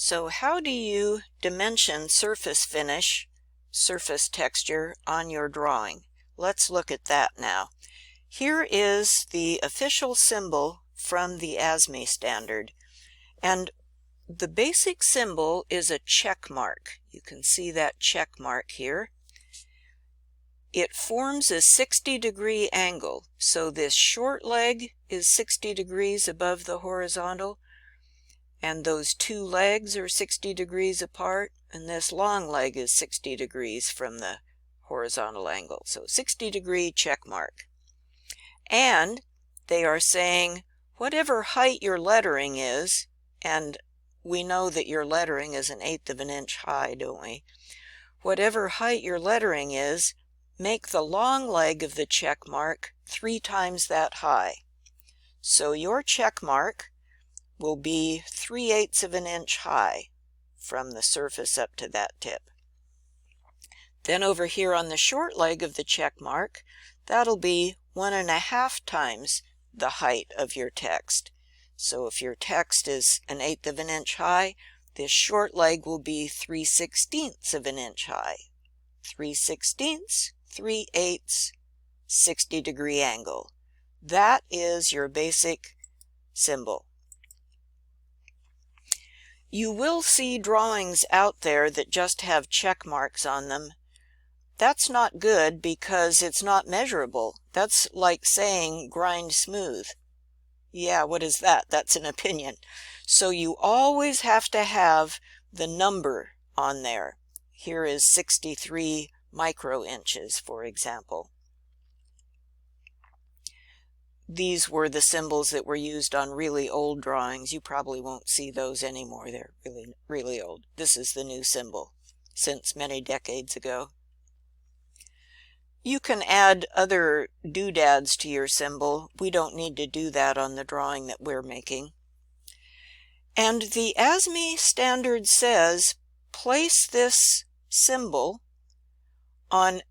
So how do you dimension surface finish, surface texture on your drawing? Let's look at that now. Here is the official symbol from the ASME standard, and the basic symbol is a check mark. You can see that check mark here. It forms a 60-degree angle, so this short leg is 60 degrees above the horizontal, and those two legs are 60 degrees apart, and this long leg is 60 degrees from the horizontal angle. So 60-degree check mark. And they are saying whatever height your lettering is, and we know that your lettering is 1/8 of an inch high, don't we? Whatever height your lettering is, make the long leg of the check mark 3 times that high. So your check mark will be 3/8 of an inch high from the surface up to that tip. Then over here on the short leg of the check mark, that'll be 1.5 times the height of your text. So if your text is 1/8 of an inch high, this short leg will be 3/16 of an inch high. 3/16, 3/8, 60-degree angle. That is your basic symbol. You will see drawings out there that just have check marks on them. That's not good because it's not measurable. That's like saying grind smooth. Yeah, what is that? That's an opinion. So you always have to have the number on there. Here is 63 microinches, for example. These were the symbols that were used on really old drawings. You probably won't see those anymore. They're really old. This is the new symbol since many decades ago. You can add other doodads to your symbol. We don't need to do that on the drawing that we're making. And the ASME standard says place this symbol on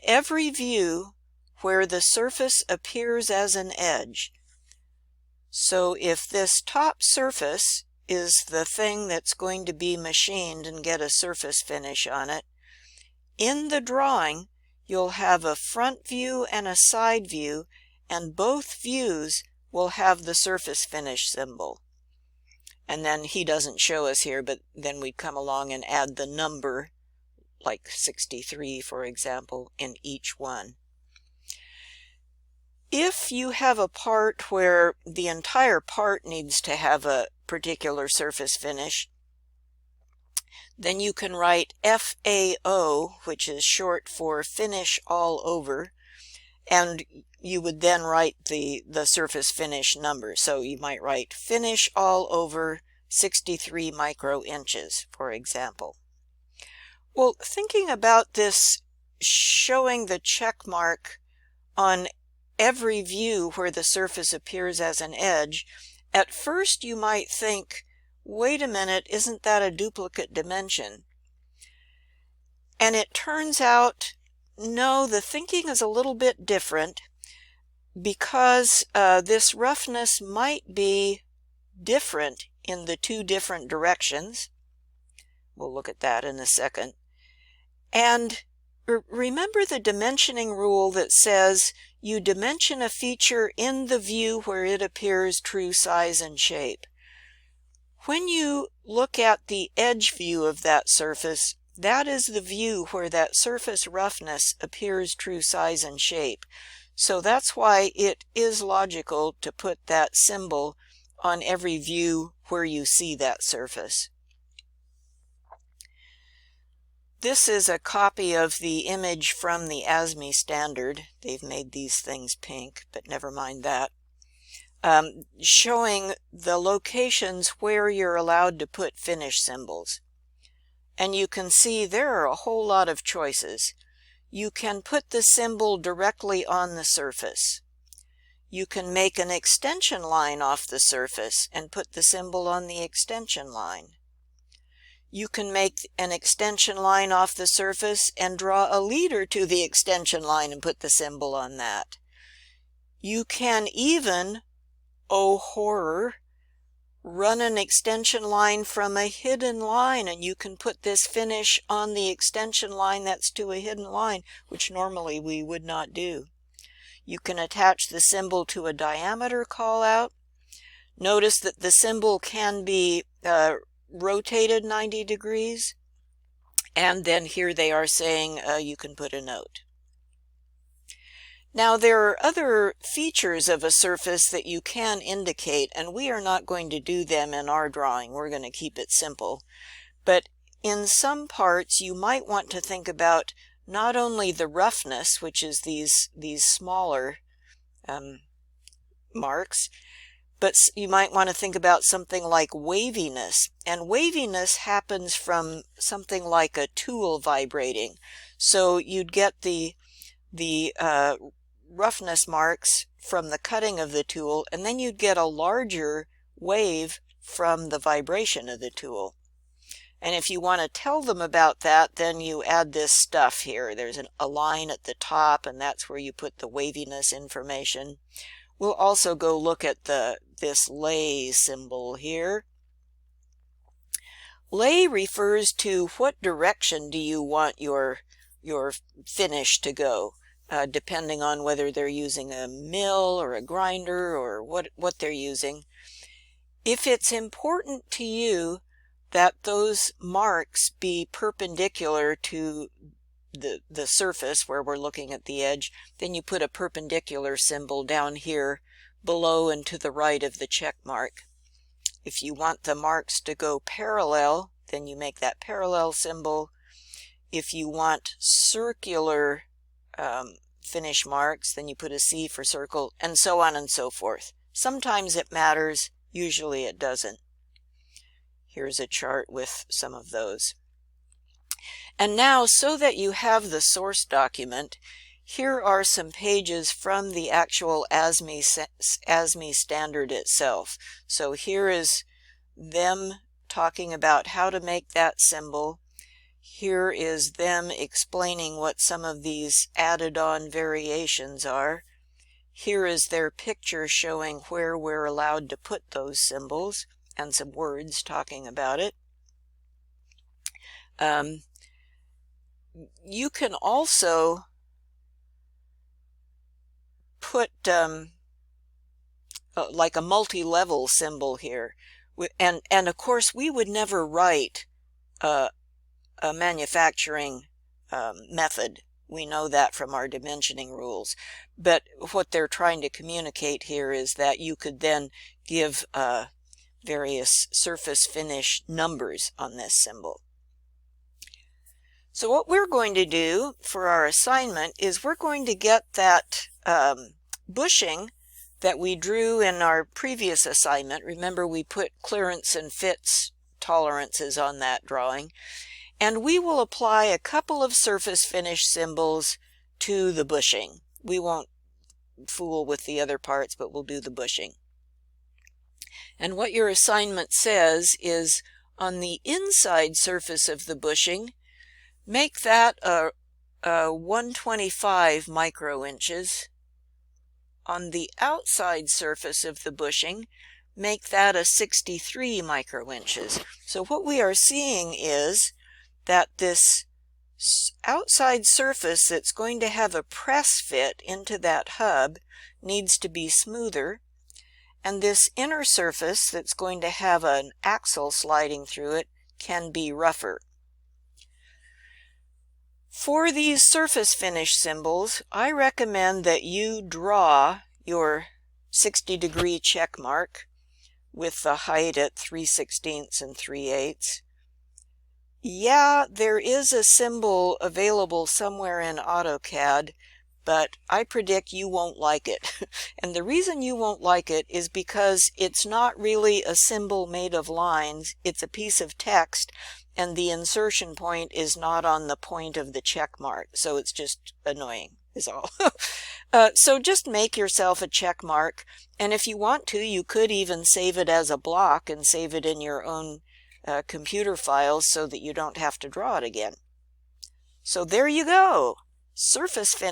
every view where the surface appears as an edge. So if this top surface is the thing that's going to be machined and get a surface finish on it, in the drawing you'll have a front view and a side view, and both views will have the surface finish symbol. And then he doesn't show us here, but then we'd come along and add the number, like 63 for example, in each one. If you have a part where the entire part needs to have a particular surface finish, then you can write FAO, which is short for finish all over, and you would then write the surface finish number. So you might write finish all over 63 microinches, for example. Well, thinking about this showing the check mark on every view where the surface appears as an edge, at first you might think, wait a minute, isn't that a duplicate dimension? And it turns out, no, the thinking is a little bit different because this roughness might be different in the two different directions. We'll look at that in a second. And remember the dimensioning rule that says you dimension a feature in the view where it appears true size and shape. When you look at the edge view of that surface, that is the view where that surface roughness appears true size and shape. So that's why it is logical to put that symbol on every view where you see that surface. This is a copy of the image from the ASME standard. They've made these things pink, but never mind that. Showing the locations where you're allowed to put finish symbols. And you can see there are a whole lot of choices. You can put the symbol directly on the surface. You can make an extension line off the surface and put the symbol on the extension line. You can make an extension line off the surface and draw a leader to the extension line and put the symbol on that. You can even, oh horror, run an extension line from a hidden line, and you can put this finish on the extension line that's to a hidden line, which normally we would not do. You can attach the symbol to a diameter callout. Notice that the symbol can be rotated 90 degrees. And then here they are saying you can put a note. Now there are other features of a surface that you can indicate, and we are not going to do them in our drawing. We're going to keep it simple. But in some parts you might want to think about not only the roughness, which is these smaller marks, but you might want to think about something like waviness. And waviness happens from something like a tool vibrating. So you'd get the roughness marks from the cutting of the tool, and then you'd get a larger wave from the vibration of the tool. And if you want to tell them about that, then you add this stuff here. There's a line at the top, and that's where you put the waviness information. We'll also go look at this lay symbol here. Lay refers to what direction do you want your finish to go, depending on whether they're using a mill or a grinder or what they're using. If it's important to you that those marks be perpendicular to the surface where we're looking at the edge, then you put a perpendicular symbol down here below and to the right of the check mark. If you want the marks to go parallel, then you make that parallel symbol. If you want circular finish marks, then you put a C for circle, and so on and so forth. Sometimes it matters, usually it doesn't. Here's a chart with some of those. And now, so that you have the source document, here are some pages from the actual ASME standard itself. So here is them talking about how to make that symbol. Here is them explaining what some of these added on variations are. Here is their picture showing where we're allowed to put those symbols and some words talking about it. You can also put like a multi-level symbol here. And of course we would never write a manufacturing method. We know that from our dimensioning rules. But what they're trying to communicate here is that you could then give various surface finish numbers on this symbol. So what we're going to do for our assignment is we're going to get that bushing that we drew in our previous assignment. Remember, we put clearance and fits tolerances on that drawing. And we will apply a couple of surface finish symbols to the bushing. We won't fool with the other parts, but we'll do the bushing. And what your assignment says is on the inside surface of the bushing, make that a 125 microinches. On the outside surface of the bushing, make that a 63 microinches. So what we are seeing is that this outside surface that's going to have a press fit into that hub needs to be smoother, and this inner surface that's going to have an axle sliding through it can be rougher. For these surface finish symbols, I recommend that you draw your 60-degree check mark with the height at 3/16 and 3/8. Yeah, there is a symbol available somewhere in AutoCAD, but I predict you won't like it. And the reason you won't like it is because it's not really a symbol made of lines, it's a piece of text, and the insertion point is not on the point of the check mark, so it's just annoying, is all. So just make yourself a check mark, and if you want to, you could even save it as a block and save it in your own computer files so that you don't have to draw it again. So there you go, surface finish.